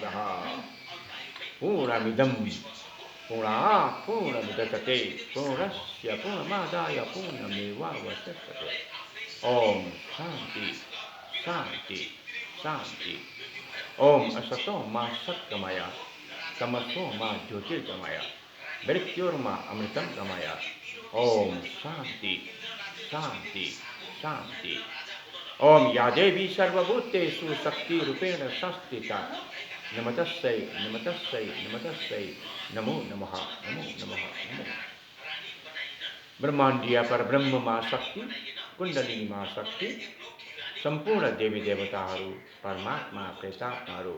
पूर्णमदः पूर्णमिदं पूर्णात् पूर्णमुदच्यते पूर्णस्य पूर्णमादाय पूर्णमेवावशिष्यते। ओम शांति शांति शांति। ओम असतो मा सत्गमय तमसो मा ज्योतिर्गमय मृत्युर्मा अमृतं गमय। ओम शांति शांति शांति। ओम या देवी सर्वभूतेषु शक्तिरूपेण संस्थिता नमस्तस्यै नमस्तस्यै नमस्तस्यै नमो नमः नमो नमः नमो। ब्रह्मांडीय पर ब्रह्म मां शक्ति कुंडलिनी मां शक्ति संपूर्ण देवी देवताहरू परमात्मा प्रेतात्माहरू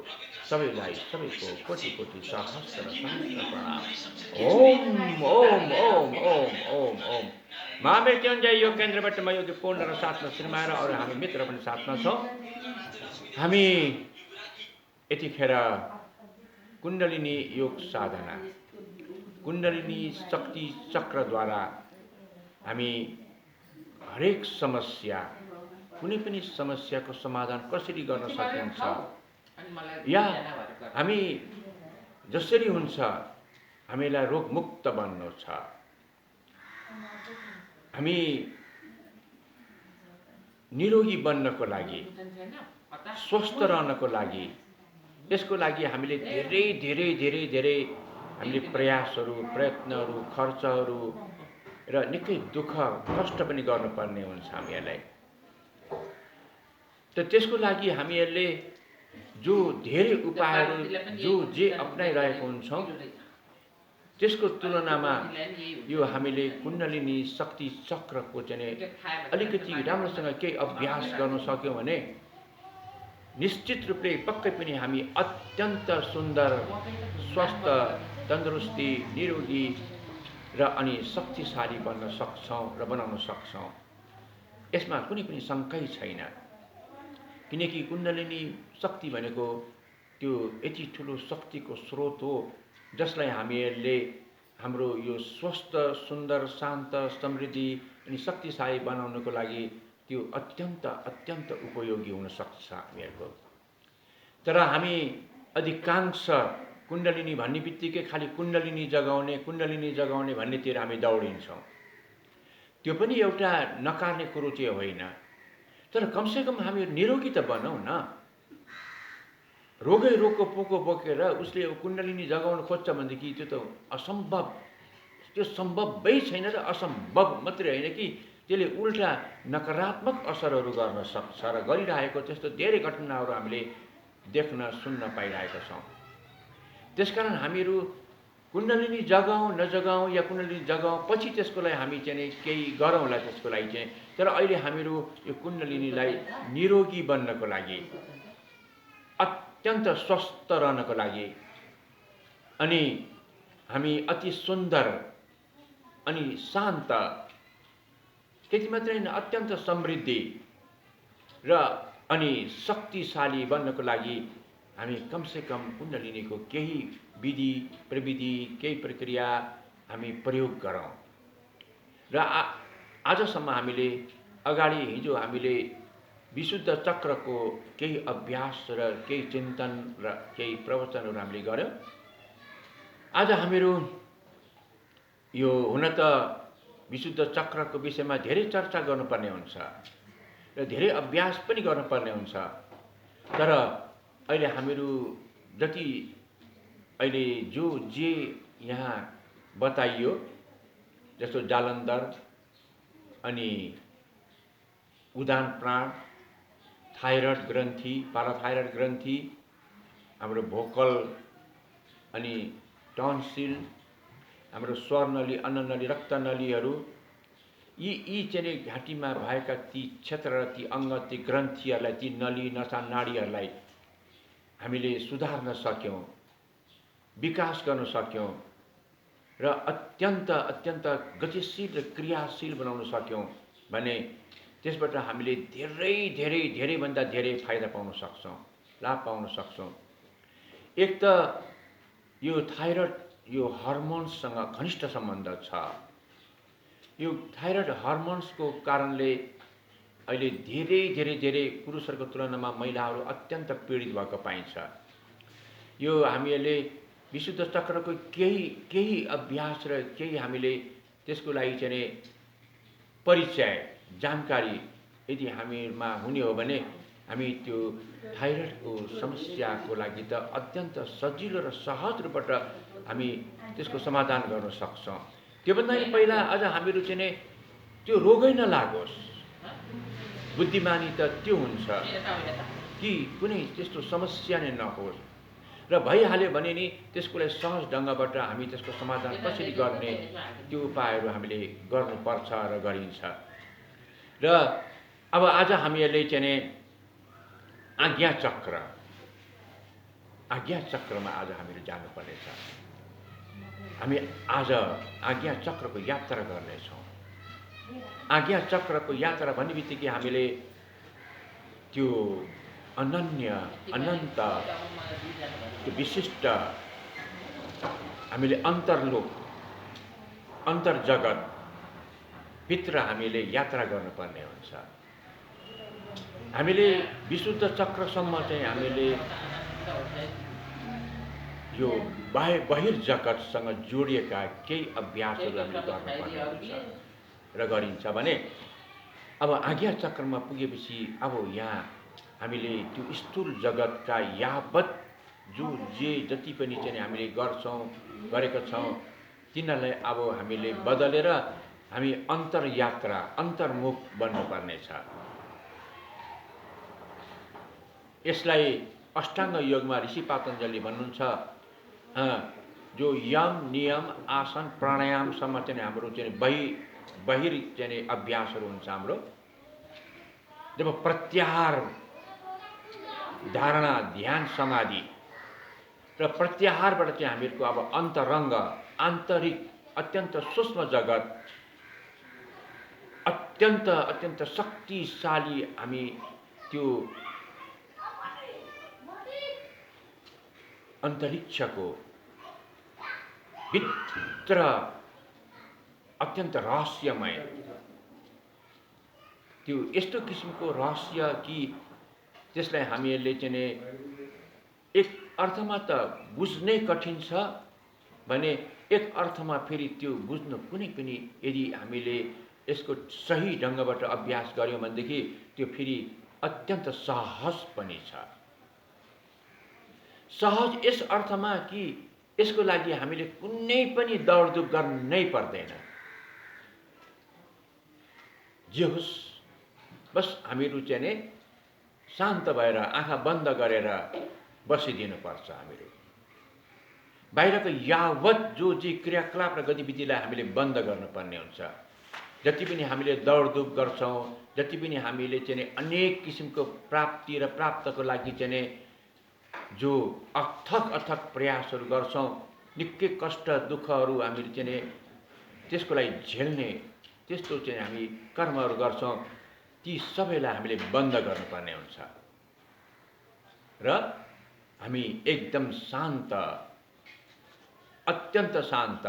सबैलाई सबैको कोटि कोटि सहस्र सहस्र प्रणाम। ओम ओम ओम ओम ओम ओम। महामृत्युञ्जय योग केन्द्रबाट म योगी पूर्ण र साथमा श्रीमाएर अरू हामी मित्र पनि साथमा छौँ। हामी यतिखेर कुण्डलिनी योग साधना कुण्डलिनी शक्ति चक्रद्वारा हामी हरेक समस्या कुनै पनि समस्याको समाधान कसरी गर्न सकिन्छ या हामी जसरी हुन्छ हामीलाई रोगमुक्त बन्नु छ। हामी निरोगी बन्नको लागि स्वस्थ रहनको लागि यसको लागि हामीले धेरै धेरै धेरै धेरै हामीले प्रयासहरू प्रयत्नहरू खर्चहरू र निकै दुःख कष्ट पनि गर्नुपर्ने हुन्छ हामीहरूलाई। त त्यसको लागि हामीहरूले जो धेरै उपायहरू जो जे अपनाइरहेको हुन्छौँ त्यसको तुलनामा यो हामीले कुण्डलिनी शक्ति चक्रको चाहिँ अलिकति राम्रोसँग केही अभ्यास गर्न सक्यौँ भने निश्चित रूपले पक्कै पनि हामी अत्यन्त सुन्दर स्वस्थ तन्दुरुस्ती निरोगी र अनि शक्तिशाली बन्न सक्छौँ र बनाउन सक्छौँ। यसमा कुनै पनि शङ्कै छैन, किनकि कुण्डलिनी शक्ति भनेको त्यो यति ठुलो शक्तिको स्रोत हो जसलाई हामीहरूले हाम्रो यो स्वस्थ सुन्दर शान्त समृद्धि अनि शक्तिशाली बनाउनको लागि त्यो अत्यन्त अत्यन्त उपयोगी हुन सक्छ हामीहरूको। तर हामी अधिकांश कुण्डलिनी भन्ने बित्तिकै खालि कुण्डलिनी जगाउने भन्नेतिर हामी दौडिन्छौँ। त्यो पनि एउटा नकार्ने कुरो चाहिँ होइन, तर कमसेकम हामी निरोगी त बनौँ न। रोगै रोगको पोको बोकेर उसले कुण्डलिनी जगाउन खोज्छ भनेदेखि त्यो त असम्भव, त्यो सम्भवै छैन र असम्भव मात्रै होइन कि त्यसले उल्टा नकारात्मक असरहरू गर्न सक्छ र गरिरहेको त्यस्तो धेरै घटनाहरू हामीले देख्न सुन्न पाइरहेका छौँ। त्यसकारण हामीहरू कुण्डलिनी जगाउँ नजगाउँ या कुण्डलिनी जगाउँ पछि त्यसको लागि हामी चाहिँ केही गरौँला त्यसको लागि चाहिँ। तर अहिले हामीहरू यो कुण्डलिनीलाई निरोगी बन्नको लागि अत्यन्त स्वस्थ रहनको लागि अनि हामी अति सुन्दर अनि शान्त त्यति मात्रै होइन अत्यन्त समृद्धि र अनि शक्तिशाली बन्नको लागि हामी कमसेकम कुण्डलिनीको केही विधि प्रविधि केही प्रक्रिया हामी प्रयोग गरौँ। र आजसम्म हामीले अगाडि हिजो हामीले विशुद्ध चक्रको केही अभ्यास र केही चिन्तन र केही प्रवचनहरू हामीले गर्यौँ। आज हामीहरू यो हुन त विशुद्ध चक्रको विषयमा धेरै चर्चा गर्नुपर्ने हुन्छ र धेरै अभ्यास पनि गर्नुपर्ने हुन्छ। तर अहिले हामीहरू जति अहिले जो जे यहाँ बताइयो जस्तो जालन्धर अनि उदान प्राण थाइरोइड ग्रन्थि पाराथाइरोइड ग्रन्थि हाम्रो भोकल अनि टन्सिल हाम्रो स्वरनली अन्ननली रक्तनलीहरू यी चाहिँ घाँटीमा भएका ती क्षेत्र र ती अङ्ग ती ग्रन्थिहरूलाई ती नली नसा नाडीहरूलाई हामीले सुधार्न सक्यौँ, विकास गर्न सक्यौँ र अत्यन्त अत्यन्त गतिशील र क्रियाशील बनाउन सक्यौँ भने त्यसबाट हामीले धेरै धेरै धेरैभन्दा धेरै फाइदा पाउन सक्छौँ, लाभ पाउन सक्छौँ। एक त यो थाइरोइड यो हर्मोन्ससँग घनिष्ठ सम्बन्ध छ। यो थाइरोइड हर्मोन्सको कारणले अहिले धेरै धेरै धेरै पुरुषहरूको तुलनामा महिलाहरू अत्यन्त पीडित भएको पाइन्छ। यो हामीहरूले विशुद्ध चक्रको केही अभ्यास र केही हामीले त्यसको लागि चाहिँ परिचय जानकारी यदि हामीमा हुने हो भने हामी त्यो थाइरोइडको समस्याको लागि त अत्यन्त सजिलो र सहज रूपबाट हामी त्यसको समाधान गर्न सक्छौँ। त्योभन्दा पहिला अझ हामीहरू चाहिँ त्यो रोगै नलागोस्, बुद्धिमानी त त्यो हुन्छ कि कुनै त्यस्तो समस्या नै नहोस् र भइहाल्यो भने नि त्यसको लागि सहज ढङ्गबाट हामी त्यसको समाधान कसरी गर्ने त्यो उपायहरू हामीले गर्नुपर्छ र गरिन्छ। र अब आज हामीहरूले चाहिँ आज्ञा चक्रमा आज हामीहरू जानुपर्नेछ। हामी आज आज्ञा चक्रको यात्रा गर्नेछौँ। आज्ञा चक्रको यात्रा भन्ने बित्तिकै हामीले त्यो अनन्य अनन्त त्यो विशिष्ट हामीले अन्तर्लोक अन्तर्जगत भित्र हामीले यात्रा गर्नुपर्ने हुन्छ। हामीले विशुद्ध चक्रसम्म चाहिँ हामीले यो बहिर्जगतसँग जोडिएका केही अभ्यासहरू हामीले गर्नुपर्ने हुन्छ र गरिन्छ भने अब आज्ञा चक्रमा पुगेपछि अब यहाँ हामीले त्यो स्थूल जगतका यावत जे जति पनि चाहिँ हामीले गरेका छौँ तिनीहरूलाई अब हामीले बदलेर हामी अन्तर्यात्रा अन्तर्मुख बन्नुपर्नेछ। यसलाई अष्टाङ्ग योगमा ऋषि पातञ्जलले भन्नुहुन्छ जो यम नियम आसन प्राणायामसम्म चाहिँ हाम्रो चाहिँ बहिर चाहिँ अभ्यासहरू हुन्छ हाम्रो। जब प्रत्याहार धारणा ध्यान समाधि र प्रत्याहारबाट चाहिँ हामीहरूको अब अन्तरङ्ग आन्तरिक अत्यन्त सूक्ष्म जगत अत्यन्त शक्तिशाली हामी त्यो अन्तरिक्षको भित्र अत्यन्त रहस्यमय त्यो यस्तो किसिमको रहस्य कि त्यसलाई हामीहरूले चाहिँ एक अर्थमा त बुझ्नै कठिन छ भने एक अर्थमा फेरि त्यो बुझ्नु कुनै पनि यदि हामीले यसको सही ढङ्गबाट अभ्यास गर्यौँ भनेदेखि त्यो फेरि अत्यन्त सहज पनि छ। सहज यस अर्थमा कि यसको लागि हामीले कुनै पनि दौडधुप गर्नै पर्दैन। जे होस् बस हामीहरू चाहिँ शान्त भएर आँखा बन्द गरेर बसिदिनुपर्छ। हामीहरू बाहिरको यावत जो क्रियाकलाप र गतिविधिलाई हामीले बन्द गर्नुपर्ने हुन्छ। जति पनि हामीले दौडधुप गर्छौँ, जति पनि हामीले चाहिँ अनेक किसिमको प्राप्ति र प्राप्तको लागि चाहिँ जो अथक प्रयासहरू गर्छौँ, निकै कष्ट दुःखहरू हामीले चाहिँ त्यसको लागि झेल्ने त्यस्तो चाहिँ हामी कर्महरू गर्छौँ, ती सबैलाई हामीले बन्द गर्नुपर्ने हुन्छ र हामी एकदम शान्त अत्यन्त शान्त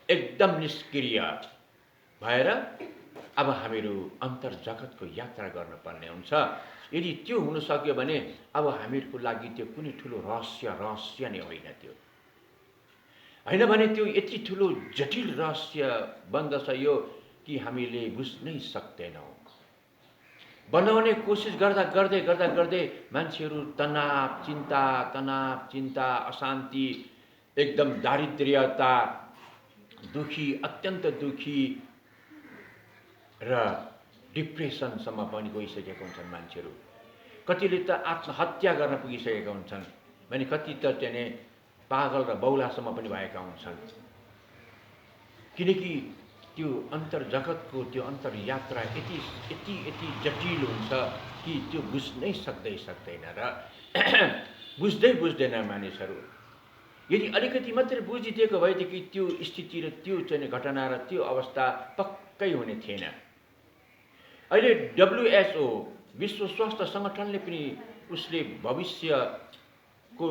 एकदम निष्क्रिय भएर अब हामीहरू अन्तर्जगतको यात्रा गर्नुपर्ने हुन्छ। यदि त्यो हुन सक्यो भने अब हामीहरूको लागि त्यो कुनै ठुलो रहस्य नै होइन। त्यो होइन भने त्यो यति ठुलो जटिल रहस्य बन्दछ यो कि हामीले बुझ्नै सक्दैनौँ। बनाउने कोसिस गर्दै मान्छेहरू तनाव चिन्ता अशान्ति एकदम दारिद्र्यता दुखी अत्यन्त दुखी र डिप्रेसनसम्म पनि गइसकेका हुन्छन् मान्छेहरू। कतिले त आत्महत्या गर्न पुगिसकेका हुन्छन् भने कति त चाहिँ पागल र बौलासम्म पनि भएका हुन्छन्। किनकि त्यो अन्तर्जगतको त्यो अन्तर्यात्रा यति जटिल हुन्छ कि त्यो बुझ्नै सक्दैन र बुझ्दैन मानिसहरू। यदि अलिकति मात्रै बुझिदिएको भएदेखि त्यो स्थिति र त्यो चाहिँ घटना र त्यो अवस्था पक्कै हुने थिएन। अहिले WHO विश्व स्वास्थ्य सङ्गठनले पनि उसले भविष्यको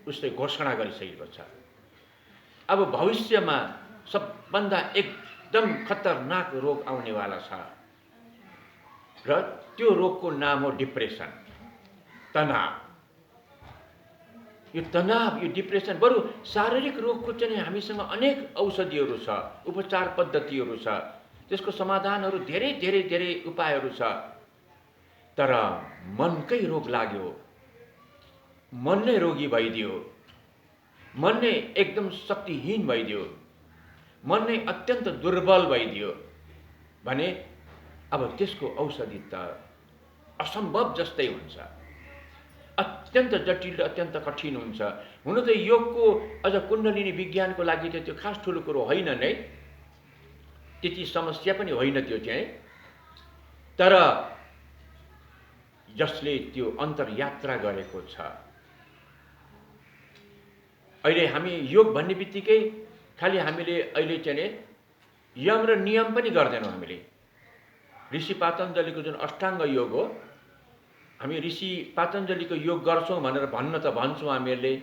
उसले घोषणा गरिसकेको छ। अब भविष्यमा सबभन्दा एकदम खतरनाक रोग आउनेवाला छ र त्यो रोगको नाम हो डिप्रेसन, तनाव। यो तनाव, यो डिप्रेसन, बरु शारीरिक रोगको चाहिँ हामीसँग अनेक औषधिहरू छ, उपचार पद्धतिहरू छ, त्यसको समाधानहरू धेरै धेरै धेरै उपायहरू छ। तर मनकै रोग लाग्यो, मन नै रोगी भइदियो, मन नै एकदम शक्तिहीन भइदियो, मन नै अत्यन्त दुर्बल भइदियो भने अब त्यसको औषधि त असम्भव जस्तै हुन्छ, अत्यन्त जटिल, अत्यन्त कठिन हुन्छ। हुन त योगको अझ कुण्डलिनी विज्ञानको लागि त त्यो खास ठुलो कुरो होइन नै, त्यति समस्या पनि होइन त्यो चाहिँ। तर जसले त्यो अन्तर्यात्रा गरेको छ, अहिले हामी योग भन्ने बित्तिकै खालि हामीले अहिले चाहिँ यम र नियम पनि गर्दैनौँ। हामीले ऋषि पातञ्जलीको जुन अष्टाङ्ग योग हो, हामी ऋषि पातञ्जलीको योग गर्छौँ भनेर भन्न त भन्छौँ हामीहरूले,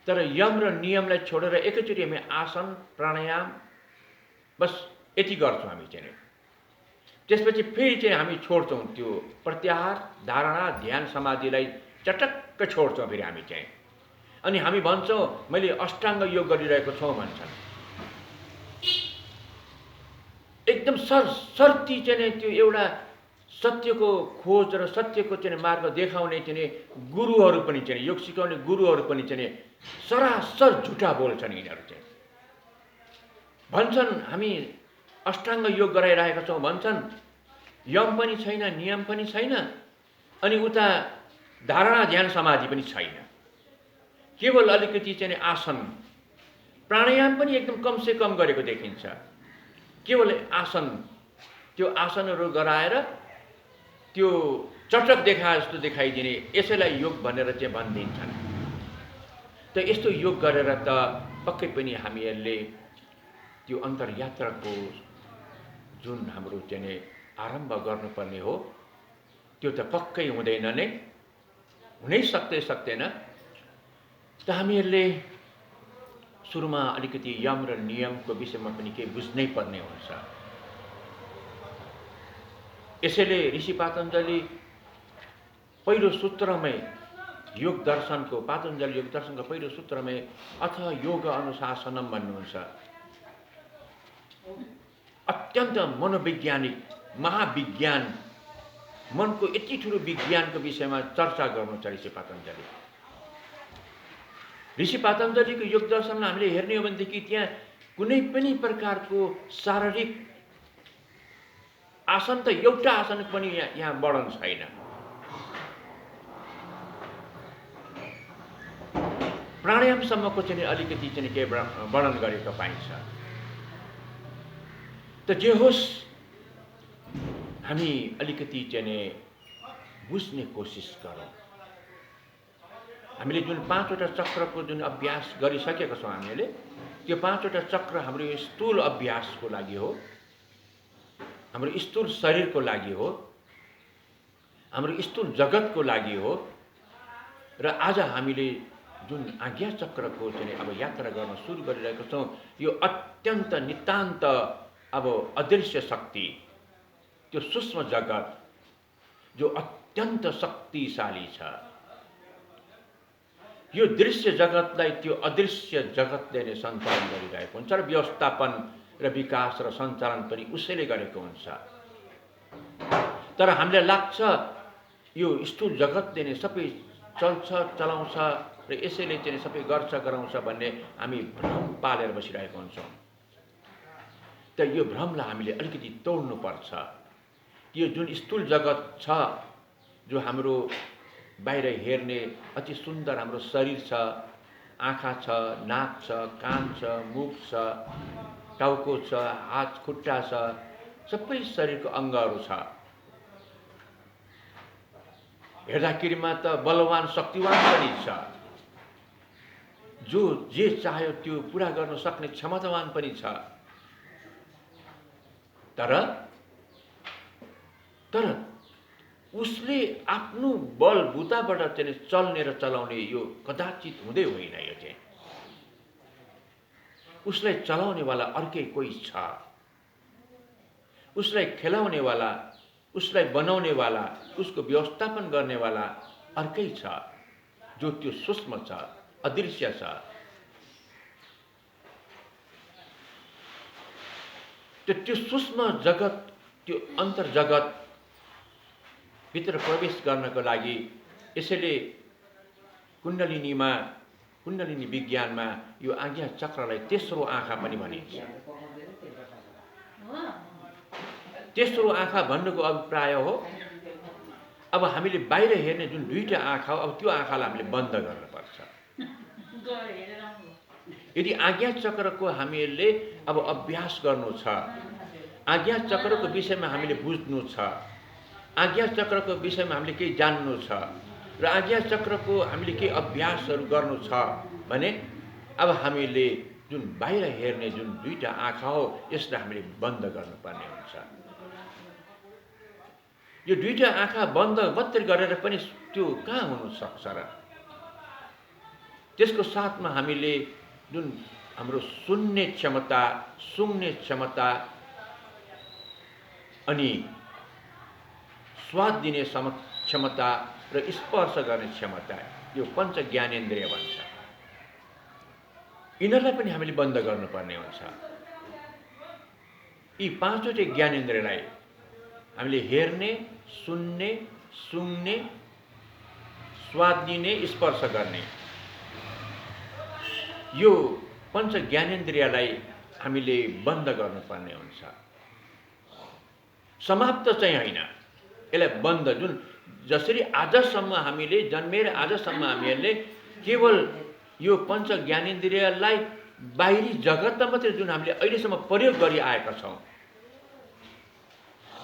तर यम र नियमलाई छोडेर एकैचोटि हामी आसन प्राणायाम बस यति गर्छौँ हामी चाहिँ। त्यसपछि फेरि चाहिँ हामी छोड्छौँ त्यो प्रत्याहार, धारणा, ध्यान, समाधिलाई चटक्क छोड्छौँ फेरि हामी चाहिँ। अनि हामी भन्छौँ मैले अष्टाङ्ग योग गरिरहेको छौँ भन्छन्। एकदम सर्ती चाहिँ त्यो एउटा सत्यको खोज र सत्यको चाहिँ मार्ग देखाउने चाहिँ गुरुहरू पनि चाहिँ, योग सिकाउने गुरुहरू पनि चाहिँ सरासर झुटा बोल्छन् यिनीहरू चाहिँ। भन्छन् हामी अष्टाङ्ग योग गराइरहेका छौँ भन्छन्, यम पनि छैन, नियम पनि छैन, अनि उता धारणा ध्यान समाधि पनि छैन, केवल अलिकति चाहिँ आसन प्राणायाम पनि एकदम कमसे कम गरेको देखिन्छ, केवल आसन, त्यो आसनहरू गराएर त्यो चटक देखाए जस्तो देखाइदिने, यसैलाई योग भनेर चाहिँ भनिदिन्छन्। त यस्तो योग गरेर त पक्कै पनि हामीहरूले त्यो अन्तर्यात्राको जुन हाम्रो चाहिँ आरम्भ गर्नुपर्ने हो त्यो त पक्कै हुँदैन नै, हुनै सक्दैन। त हामीहरूले सुरुमा अलिकति यम र नियमको विषयमा पनि केही बुझ्नै पर्ने हुन्छ। यसैले ऋषि पातञ्जली पहिलो सूत्रमै योग दर्शनको, पातञ्जली योग दर्शनको पहिलो सूत्रमै अथ योग अनुशासनम भन्नुहुन्छ। अत्यन्त मनोवैज्ञानिक महाविज्ञान, मनको यति ठुलो विज्ञानको विषयमा चर्चा गर्नु छ ऋषि पातञ्जली। ऋषि पातञ्जलीको योग दर्शनलाई हामीले हेर्ने हो भनेदेखि त्यहाँ कुनै पनि प्रकारको शारीरिक आसन त एउटा आसन पनि यहाँ वर्णन छैन। प्राणायामसम्मको चाहिँ अलिकति चाहिँ के वर्णन गरेको पाइन्छ। त जे होस्, हामी अलिकति चाहिँ बुझ्ने कोसिस गरौँ। हामीले जुन 5वटा चक्रको जुन अभ्यास गरिसकेका छौँ हामीले, त्यो 5वटा चक्र हाम्रो यो स्थूल अभ्यासको लागि हो, हाम्रो स्थूल शरीरको लागि हो, हाम्रो स्थूल जगतको लागि हो। र आज हामीले जुन आज्ञा चक्रको चाहिँ अब यात्रा गर्न सुरु गरिरहेका छौँ, यो अत्यन्त नितान्त अब अदृश्य शक्ति, त्यो सूक्ष्म जगत जो अत्यन्त शक्तिशाली छ, यो दृश्य जगतलाई त्यो अदृश्य जगतले नै सञ्चालन गरिरहेको हुन्छ र व्यवस्थापन र विकास र सञ्चालन पनि उसैले गरेको हुन्छ। तर हामीलाई लाग्छ यो स्थूल जगतले नै सबै चल्छ, चलाउँछ र यसैले चाहिँ सबै गर्छ, गराउँछ भन्ने हामी भ्रम पालेर बसिरहेको हुन्छौँ। त यो भ्रमलाई हामीले अलिकति तोड्नुपर्छ। यो जुन स्थूल जगत छ, जो हाम्रो बाहिर हेर्ने अति सुन्दर हाम्रो शरीर छ, आँखा छ, नाक छ, कान छ, मुख छ, टाउको छ, हात खुट्टा छ, सबै शरीरको अङ्गहरू छ। हेर्दाखेरिमा त बलवान शक्तिवान पनि छ, जो जे चाह्यो त्यो पुरा गर्न सक्ने क्षमतावान पनि छ। तर उसले आफ्नो बलबुताबाट चाहिँ चल्ने र चलाउने यो कदाचित हुँदै होइन। यो चाहिँ उसलाई चलाउनेवाला अर्कै कोही छ, उसलाई खेलाउनेवाला, उसलाई बनाउनेवाला, उसको व्यवस्थापन गर्नेवाला अर्कै छ, जो त्यो सूक्ष्म छ, अदृश्य छ। त्यो सूक्ष्म जगत, त्यो अन्तर जगत भित्र प्रवेश गर्नको लागि यसैले कुण्डलिनी विज्ञानमा यो आज्ञा चक्रलाई तेस्रो आँखा पनि भनिन्छ। तेस्रो आँखा भन्नुको अभिप्राय हो अब हामीले बाहिर हेर्ने जुन दुईटा आँखा हो, अब त्यो आँखालाई हामीले बन्द गर्नुपर्छ। यदि आज्ञा चक्रको हामीले अब अभ्यास गर्नु छ, आज्ञा चक्रको विषयमा हामीले बुझ्नु छ, आज्ञा चक्रको विषयमा हामीले केही जान्नु छ र आज्ञा चक्रको हामीले केही अभ्यासहरू गर्नु छ भने अब हामीले जुन बाहिर हेर्ने जुन दुईटा आँखा हो यसलाई हामीले बन्द गर्नुपर्ने हुन्छ। यो दुईटा आँखा बन्द मात्रै गरेर पनि त्यो कहाँ हुन सक्छ र? त्यसको साथमा हामीले जुन हाम्रो सुन्ने क्षमता, सुँघ्ने क्षमता अनि स्वाद दिने क्षमता र स्पर्श गर्ने क्षमता, यो पञ्च ज्ञानेन्द्रिय भन्छ। यिनीहरूलाई पनि हामीले बन्द गर्नुपर्ने हुन्छ। यी पाँचवटै ज्ञानेन्द्रियलाई हामीले हेर्ने, सुन्ने, सुँघ्ने, स्वाद दिने, स्पर्श गर्ने, यो पञ्च ज्ञानेन्द्रियलाई हामीले बन्द गर्नुपर्ने हुन्छ। समाप्त चाहिँ होइन, यसलाई बन्द, जुन जसरी आजसम्म हामीले जन्मेर आजसम्म हामीहरूले केवल यो पञ्च ज्ञानेन्द्रियलाई बाहिरी जगतमा मात्रै जुन हामीले अहिलेसम्म प्रयोग गरिआएका छौँ,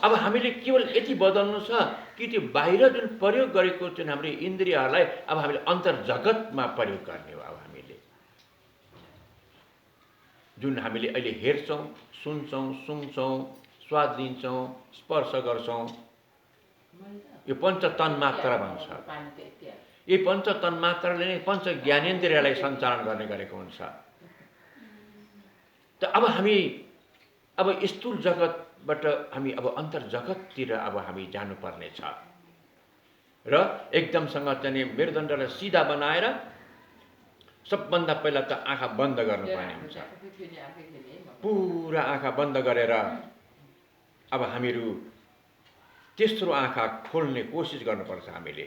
अब हामीले केवल यति बदल्नु छ कि त्यो बाहिर जुन प्रयोग गरेको जुन हाम्रो इन्द्रियहरूलाई अब हामीले अन्तर जगतमा प्रयोग गर्ने हो। अब हामीले जुन हामीले अहिले हेर्छौँ, सुन्छौँ, सुँघ्छौँ, स्वाद लिन्छौँ, स्पर्श गर्छौँ, यो पञ्च तन्मात्रा भन्छ। यी पञ्च तन्मात्राले नै पञ्च ज्ञानेन्द्रियलाई सञ्चालन गर्ने गरेको हुन्छ। त अब हामी अब स्थूल जगतबाट हामी अब अन्तर जगततिर अब हामी जानुपर्ने छ र एकदमसँग चाहिँ मेरुदण्डलाई सिधा बनाएर सबभन्दा पहिला त आँखा बन्द गर्नुपर्ने हुन्छ। पुरा आँखा बन्द गरेर अब हामीहरू तेस्रो आँखा खोल्ने कोसिस गर्नुपर्छ। हामीले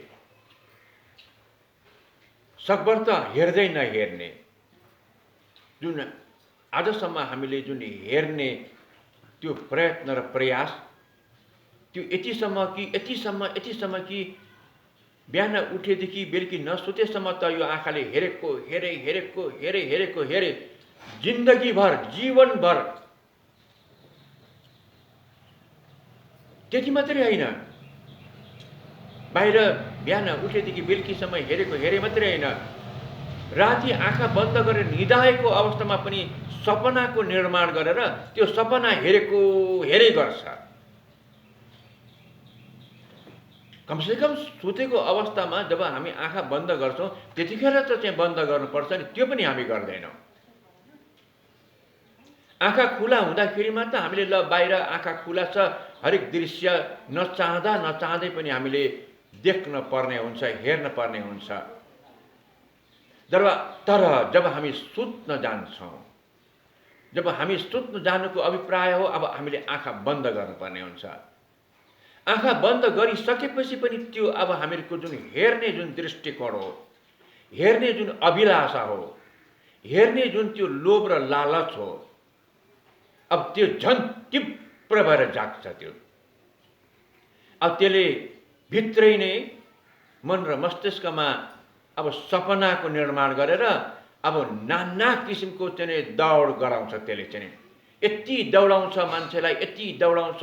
सकभर त हेर्दै नहेर्ने, जुन आजसम्म हामीले जुन हेर्ने त्यो प्रयत्न र प्रयास, त्यो यतिसम्म कि बिहान उठेदेखि बेलुकी नसुतेसम्म त यो आँखाले हेरे जिन्दगीभर, जीवनभर। त्यति मात्रै होइन, बाहिर बिहान उठेदेखि बेलुकीसम्म हेरे मात्रै होइन, राति आँखा बन्द गरेर निदाएको अवस्थामा पनि सपनाको निर्माण गरेर त्यो सपना हेरै गर्छ। कमसेकम सुतेको अवस्थामा जब हामी आँखा बन्द गर्छौँ त्यतिखेर त चाहिँ बन्द गर्नुपर्छ नि, त्यो पनि हामी गर्दैनौँ। आँखा खुला हुँदाखेरिमा त हामीले ल बाहिर आँखा खुला छ, हरेक दृश्य नचाहँदै पनि हामीले देख्न पर्ने हुन्छ, हेर्न पर्ने हुन्छ। तर जब हामी सुत्न जान्छौँ, जब हामी सुत्न जानुको अभिप्राय हो अब हामीले आँखा बन्द गर्नुपर्ने हुन्छ। आँखा बन्द गरिसकेपछि पनि त्यो अब हामीहरूको जुन हेर्ने जुन दृष्टिकोण हो, हेर्ने जुन अभिलाषा हो, हेर्ने जुन त्यो लोभ र लालच हो, अब त्यो झन् तीव्र भएर जाग्छ। त्यो अब त्यसले भित्रै नै मन र मस्तिष्कमा अब सपनाको निर्माण गरेर अब नाना किसिमको चाहिँ दौड गराउँछ। त्यसले चाहिँ यति दौडाउँछ मान्छेलाई, यति दौडाउँछ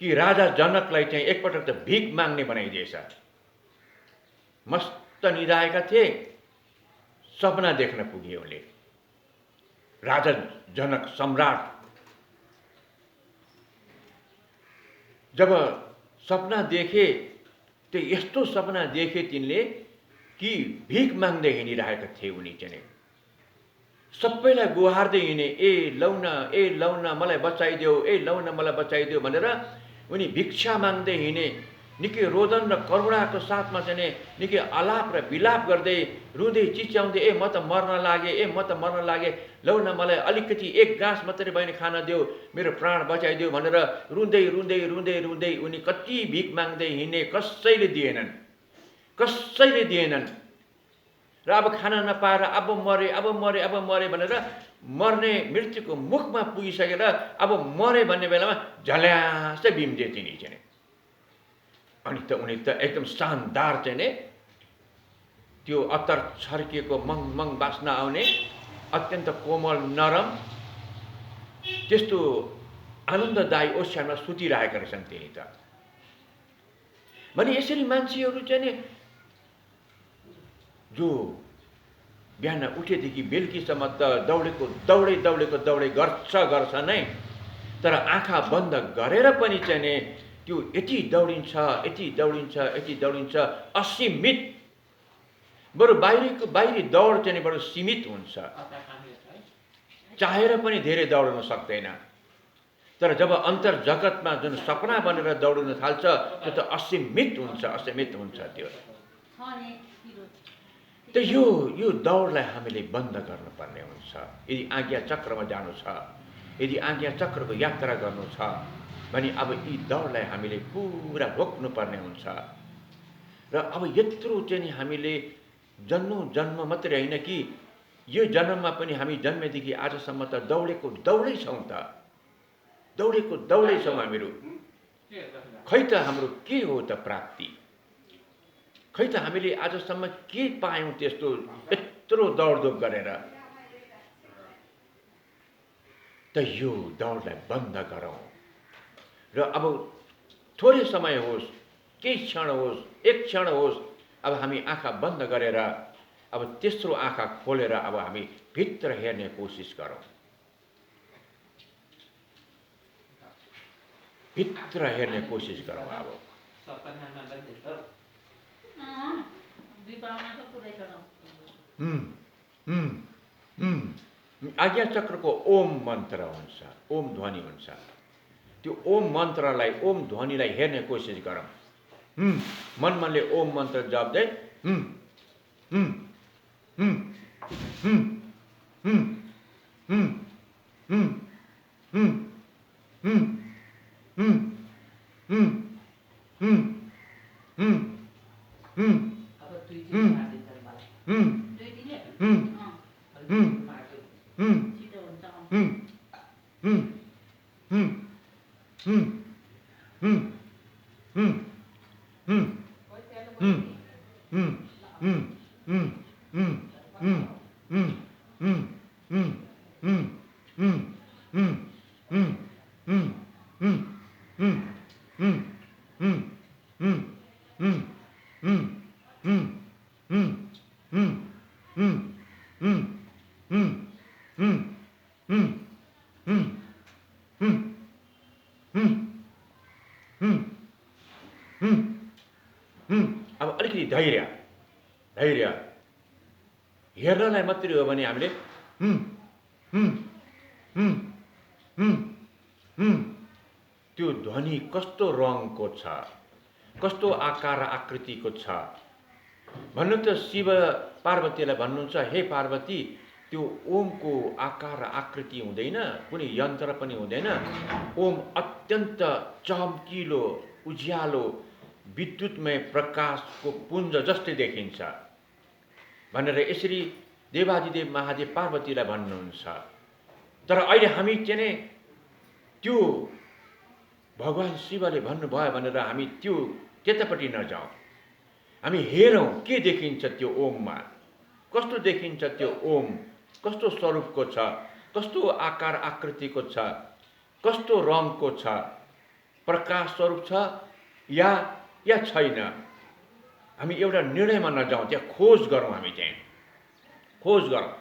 कि राजा जनकलाई चाहिँ एकपटक त भिख माग्ने बनाइदिएछ। मस्त निदाएका थिए, सपना देख्न पुगे उनले। राजा जनक सम्राट जब सपना देखे त्यो यस्तो सपना देखे तिनले कि भिख माग्दै हिँडिरहेका थिए उनी चाहिँ। सबैलाई गुहार्दै हिँडे, ए लौन मलाई बचाइदेऊ, ए लौन मलाई बचाइदेऊ भनेर उनी भिक्षा माग्दै हिँडे। निकै रोदन र करुणाको साथमा चाहिँ निकै आलाप र विलाप गर्दै रुँदै चिच्याउँदै म त मर्न लागे लौ न मलाई अलिकति एक गाँस मात्रै बहिनी खान देऊ, मेरो प्राण बचाइदेऊ भनेर रुँदै रुँदै रुँदै रुँदै उनी कति भिख माग्दै हिँडे, कसैले दिएनन् र अब खान नपाएर अब मरे भनेर मर्ने मृत्युको मुखमा पुगिसकेर अब मरे भन्ने बेलामा झल्यासै बिम्जे तिनी चाहिँ। अनि त उनी त एकदम शानदार चाहिँ नि त्यो अत्तर छर्किएको मङ बास्ना आउने अत्यन्त कोमल नरम त्यस्तो आनन्ददायी ओछ्यानमा सुतिरहेका रहेछन् तिनी त। भने यसरी मान्छेहरू चाहिँ नि जो बिहान उठेदेखि बेलुकीसम्म त दौडै गर्छ नै, तर आँखा बन्द गरेर पनि चाहिँ नि त्यो यति दौडिन्छ असीमित, बरु बाहिरी दौड चाहिँ बरु सीमित हुन्छ, चाहेर पनि धेरै दौड्न सक्दैन। तर जब अन्तर जगतमा जुन सपना बनेर दौडिन थाल्छ त्यो त असीमित हुन्छ त्यो। त यो दौडलाई हामीले बन्द गर्नुपर्ने हुन्छ। यदि आज्ञा चक्रमा जानु छ, यदि आज्ञा चक्रको यात्रा गर्नु छ भने अब यी दौडलाई हामीले पुरा रोक्नुपर्ने हुन्छ। र अब यत्रो चाहिँ नि हामीले जन्म मात्रै होइन कि यो जन्ममा पनि हामी जन्मेदेखि आजसम्म त दौडै छौँ हामीहरू। खै त हाम्रो के हो त प्राप्ति, खै त हामीले आजसम्म के पायौँ त्यस्तो यत्रो दौडधुप गरेर। त यो दौडलाई बन्द गरौँ र अब थोरै समय होस्, केही क्षण होस्, एक क्षण होस्, अब हामी आँखा बन्द गरेर अब तेस्रो आँखा खोलेर अब हामी भित्र हेर्ने कोसिस गरौँ, भित्र हेर्ने कोसिस गरौँ। अब आज्ञा चक्रको ओम मन्त्र हुन्छ, ओम ध्वनि हुन्छ। त्यो ओम मन्त्रलाई, ओम ध्वनिलाई हेर्ने कोसिस गरौँ। मनले ओम मन्त्र जप्दै अब अलिकति धैर्य हेर्नलाई मात्रै हो भने हामीले त्यो ध्वनि कस्तो रङको छ, कस्तो आकार आकृतिको छ भन्नु त शिव पार्वतीलाई भन्नुहुन्छ, हे पार्वती त्यो ओमको आकार आकृति हुँदैन, कुनै यन्त्र पनि हुँदैन, ओम अत्यन्त चम्किलो उज्यालो विद्युतमय प्रकाशको पुञ्ज जस्तै देखिन्छ भनेर यसरी देवादिदेव महादेव पार्वतीलाई भन्नुहुन्छ। तर अहिले हामी चाहिँ त्यो भगवान शिवले भन्नुभयो भनेर हामी त्यतापट्टि नजाउँ, हामी हेरौँ के देखिन्छ त्यो ओममा, कस्तो देखिन्छ त्यो ओम, कस्तो स्वरूपको छ, कस्तो आकार आकृतिको छ, कस्तो रङको छ, प्रकाश स्वरूप छ या छैन। हामी एउटा निर्णयमा नजाउँ, त्यहाँ खोज गरौँ, हामी चाहिँ खोज गरौँ।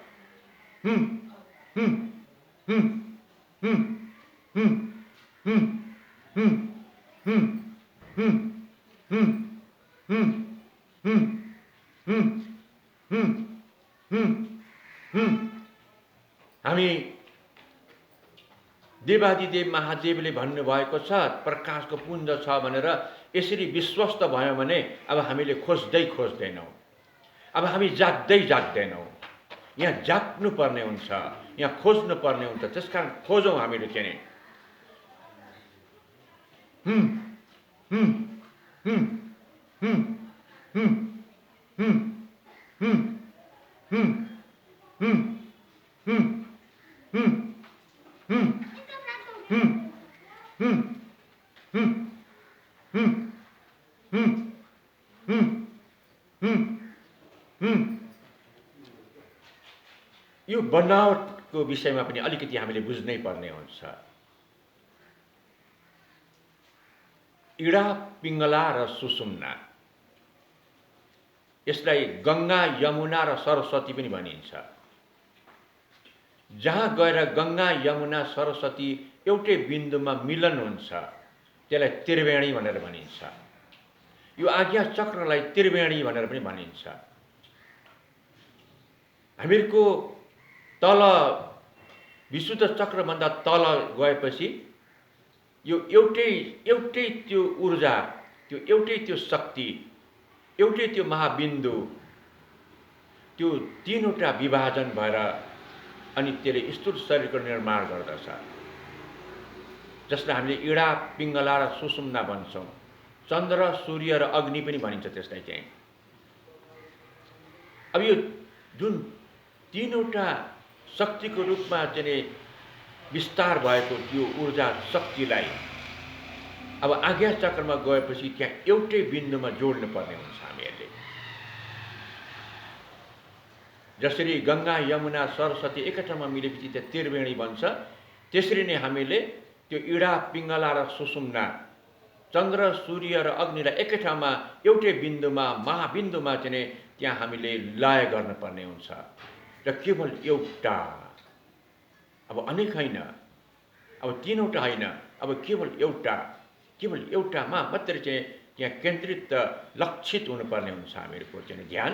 हामी देवादिदेव महादेवले भन्नुभएको छ प्रकाशको पुञ्ज छ भनेर यसरी विश्वस्त भयो भने अब हामीले खोज्दै खोज्दैनौँ, अब हामी जाग्दै जाग्दैनौँ। यहाँ जाग्नु पर्ने हुन्छ, यहाँ खोज्नु पर्ने हुन्छ। त्यसकारण खोजौँ हामीले चाहिँ यो बनावटको विषयमा पनि अलिकति हामीले बुझ्नै पर्ने हुन्छ। इडा, पिङ्गला र सुषुम्ना, यसलाई गङ्गा, यमुना र सरस्वती पनि भनिन्छ। जहाँ गएर गङ्गा, यमुना, सरस्वती एउटै बिन्दुमा मिलन हुन्छ त्यसलाई त्रिवेणी भनेर भनिन्छ। यो आज्ञा चक्रलाई त्रिवेणी भनेर पनि भनिन्छ। हामीहरूको तल विशुद्ध चक्रभन्दा तल गएपछि यो एउटै त्यो ऊर्जा, त्यो एउटै त्यो शक्ति, एउटै त्यो महाबिन्दु, त्यो तीनवटा विभाजन भएर अनि त्यसले स्थूल शरीरको निर्माण गर्दछ, जसलाई हामीले इडा, पिङ्गला र सुषुम्ना भन्छौँ। चन्द्र, सूर्य र अग्नि पनि भनिन्छ त्यसलाई चाहिँ। अब यो जुन तीनवटा शक्तिको रूपमा चाहिँ विस्तार भएको त्यो ऊर्जा शक्तिलाई अब आज्ञा चक्रमा गएपछि त्यहाँ एउटै बिन्दुमा जोड्नु पर्ने हुन्छ हामीहरूले। जसरी गङ्गा, यमुना, सरस्वती एकै ठाउँमा मिलेपछि त्यहाँ त्रिवेणी बन्छ, त्यसरी नै हामीले त्यो इडा, पिङ्गला र सुषुम्ना, चन्द्र, सूर्य र अग्निलाई एकै ठाउँमा एउटै बिन्दुमा, महाबिन्दुमा चाहिँ त्यहाँ हामीले लय गर्नुपर्ने हुन्छ। र केवल एउटा, अब अनेक होइन, अब तीनवटा होइन, अब केवल एउटामा मात्रै चाहिँ त्यहाँ केन्द्रित लक्षित हुनुपर्ने हुन्छ हामीहरूको चाहिँ ध्यान।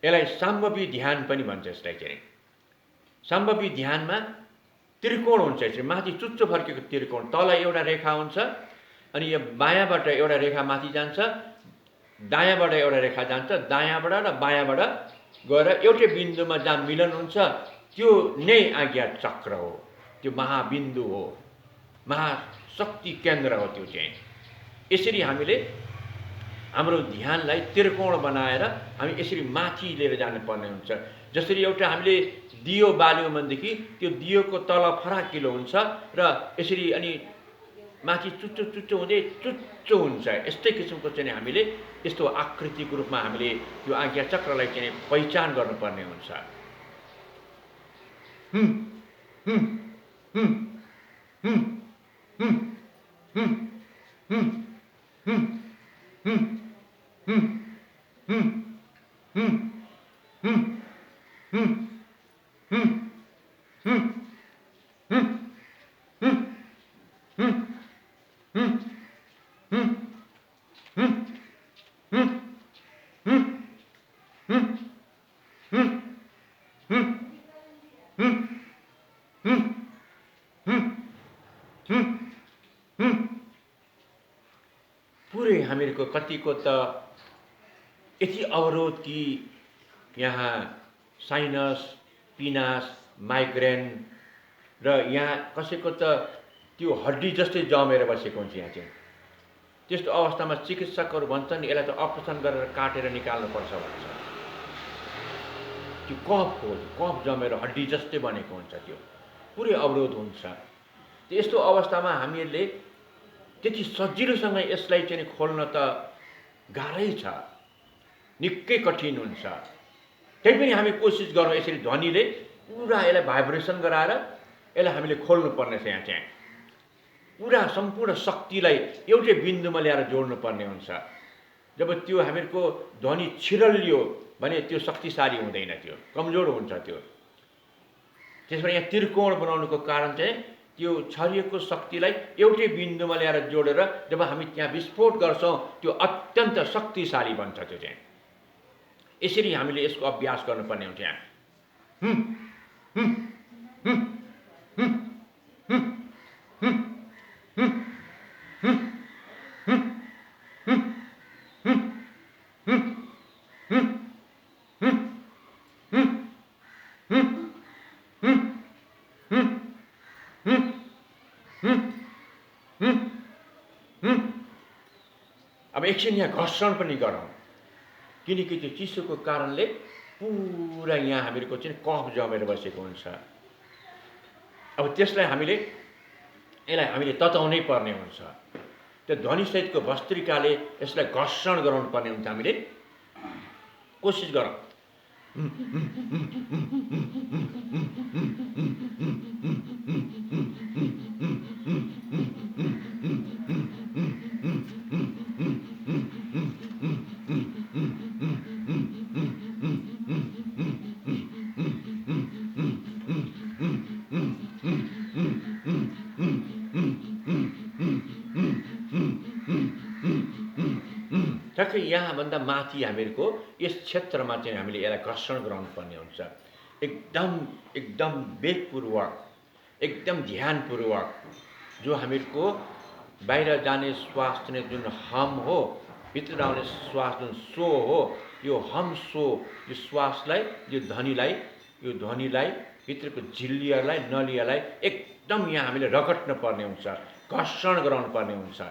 यसलाई साम्भवी ध्यान पनि भन्छ। यसलाई चाहिँ साम्भवी ध्यानमा त्रिकोण हुन्छ, यसरी माथि चुच्चो फर्केको त्रिकोण, तल एउटा रेखा हुन्छ अनि यो बायाँबाट एउटा रेखा माथि जान्छ, दायाँबाट एउटा रेखा जान्छ, दायाँबाट र बायाँबाट गएर एउटै बिन्दुमा जहाँ मिलन हुन्छ त्यो नै आज्ञा चक्र हो, त्यो महाबिन्दु हो, महाशक्ति केन्द्र हो त्यो चाहिँ। यसरी हामीले हाम्रो ध्यानलाई त्रिकोण बनाएर हामी यसरी माथि लिएर जानुपर्ने हुन्छ। जसरी एउटा हामीले दियो बाल्यौँ भनेदेखि त्यो दियोको तल फराकिलो हुन्छ र यसरी अनि माथि चुच्चो हुँदै चुच्चो हुन्छ। यस्तै किसिमको चाहिँ हामीले यस्तो आकृतिको रूपमा हामीले त्यो आज्ञा चक्रलाई चाहिँ पहिचान गर्नुपर्ने हुन्छ। पुरै हामीहरूको कतिको त यति अवरोध कि यहाँ साइनस, पिनास, माइग्रेन र यहाँ कसैको त त्यो हड्डी जस्तै जमेर बसेको हुन्छ यहाँ चाहिँ। त्यस्तो अवस्थामा चिकित्सकहरू भन्छन् यसलाई त अपरेसन गरेर काटेर निकाल्नुपर्छ भन्छ। त्यो कफ हो, कफ जमेर हड्डी जस्तै बनेको हुन्छ, त्यो पुरै अवरोध हुन्छ। त्यस्तो अवस्थामा हामीहरूले त्यति सजिलोसँग यसलाई चाहिँ खोल्न त गाह्रै छ, निकै कठिन हुन्छ। त्यही पनि हामी कोसिस गरौँ यसरी ध्वनिले पुरा यसलाई भाइब्रेसन गराएर यसलाई हामीले खोल्नुपर्ने छ। यहाँ चाहिँ पुरा सम्पूर्ण शक्तिलाई एउटै बिन्दुमा ल्याएर जोड्नुपर्ने हुन्छ। जब त्यो हामीहरूको ध्वनि छिरलियो भने त्यो शक्तिशाली हुँदैन, त्यो कमजोर हुन्छ त्यो। त्यसबाट यहाँ त्रिकोण बनाउनुको कारण चाहिँ त्यो छरिएको शक्तिलाई एउटै बिन्दुमा ल्याएर जोडेर जब हामी त्यहाँ विस्फोट गर्छौँ त्यो अत्यन्त शक्तिशाली बन्छ। त्यो चाहिँ यसरी हामीले यसको अभ्यास गर्नुपर्ने हुन्छ। यहाँ अब एकछिन यहाँ घर्षण पनि गरौँ, किनकि त्यो चिसोको कारणले पुरा यहाँ हामीहरूको चाहिँ कफ जमेर बसेको हुन्छ। अब त्यसलाई हामीले तताउनै पर्ने हुन्छ। त्यो ध्वनिसहितको भस्त्रिकाले यसलाई घर्षण गराउनु पर्ने हुन्छ। हामीले कोसिस गरौँ। ठ्याक्कै यहाँभन्दा माथि हामीहरूको यस क्षेत्रमा चाहिँ हामीले यसलाई घर्षण गराउनु पर्ने हुन्छ। एकदम वेगपूर्वक, एकदम ध्यानपूर्वक। जो हामीहरूको बाहिर जाने श्वास चाहिँ जुन हम हो, भित्र आउने श्वास जुन सो हो, यो हम सो यो श्वासलाई, यो ध्वनिलाई भित्रको झिल्लियरलाई, नलियालाई एकदम यहाँ हामीले रगट्न पर्ने हुन्छ, घर्षण गराउनु पर्ने हुन्छ।